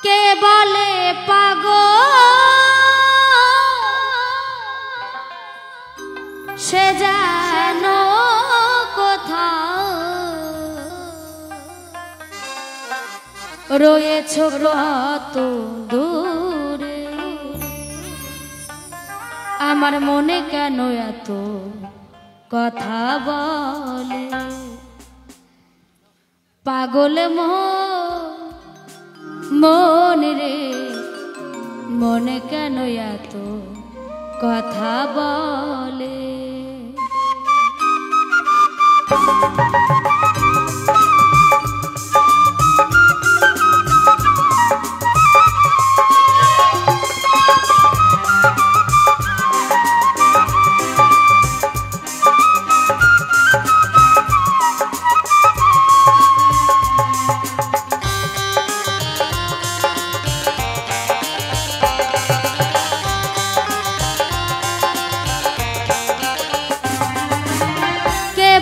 কে বলে পাগল সে যেন কোথাও রয়েছ কত দূরে, আমার মনে কেন এত কথা বলে। পাগল মন রে, মনে কেন এত কথা বলে।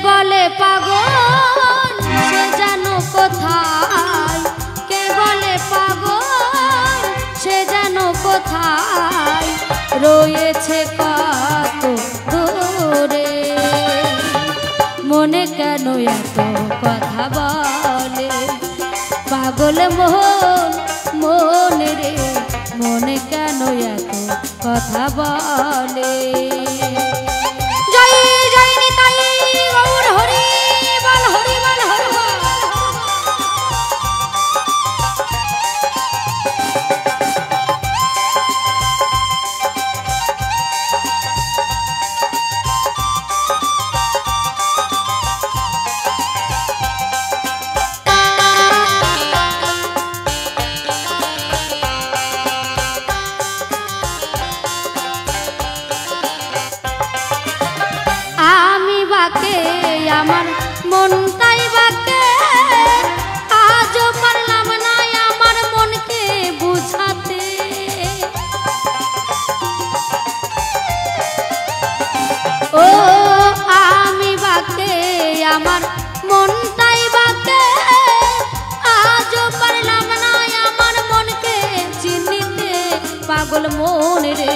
বলে পাগল সে যেন কোথায়, কে বলে পাগল সে যেন কোথায় রয়েছে কত দূরে, মনে কেন এত কথা বলে। পাগল মন রে, মনে কেন এত কথা বলে। জয় জয় নিতাই গৌর হরি বল, হরি বল, হরি বল। আমি বাকে আমার মন তাই বাকে, আজও পারলাম না আমার মনকে বুঝাতে। ও আমি বাকে আমার মন তাই বাকে, আজও পারলাম না আমার মনকে চিনিতে। পাগল মন রে,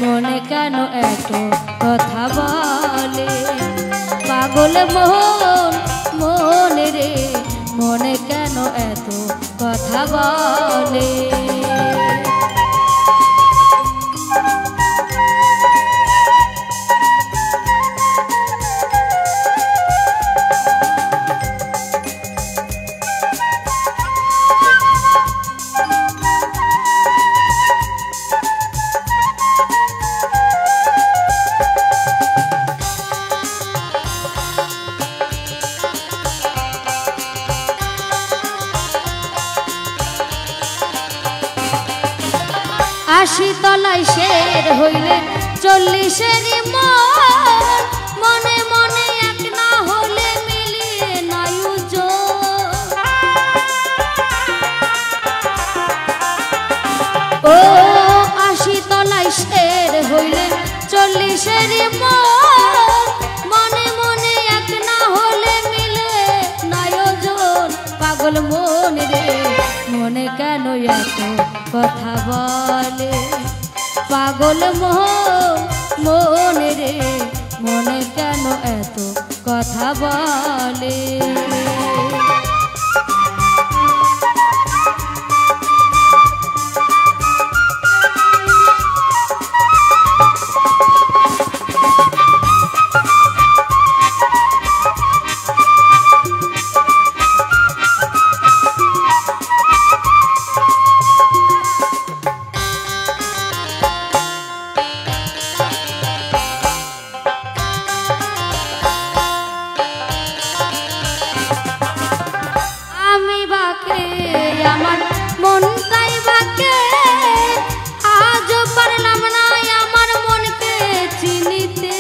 মনে কেন এত কথা বলে। পাগল মন রে, মনে কেন এত কথা বলে। আশি তলায় শের হইলে 40-এর মন, মনে মনে এক না হলে মিলিয়ে নাই ওজন। ও 80 তলায় শের হইলে 40-এর মন, মনে মনে এক না হলে মিলে নাই ওজন। পাগল মন রে, মনে কেন এত কথা বলে। পাগল মন রে, মনে কেন এত কথা বলে। আমার মন তাই বাকে, আজও পারলাম না আমার মনকে চিনিতে।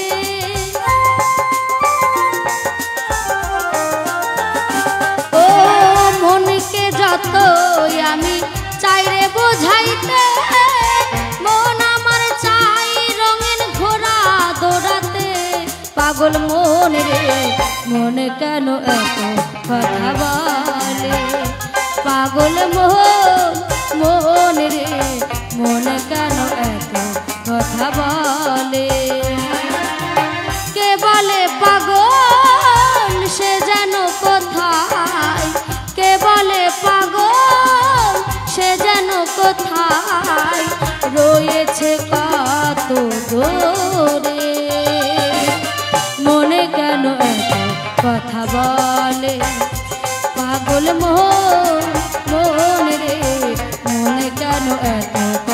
ও মনকে যত আমি চাই রে বোঝাইতে, মন আমার চাই রঙিন ঘোড়া দৌড়াতে। পাগল মন রে, মনে কেন এত কথা বলে। পাগল মন পাগল সে যেন কোথায় রয়েছে কত দূরে। মনে কেন এত কথা বলে পাগল মন রে, মনে কেন এত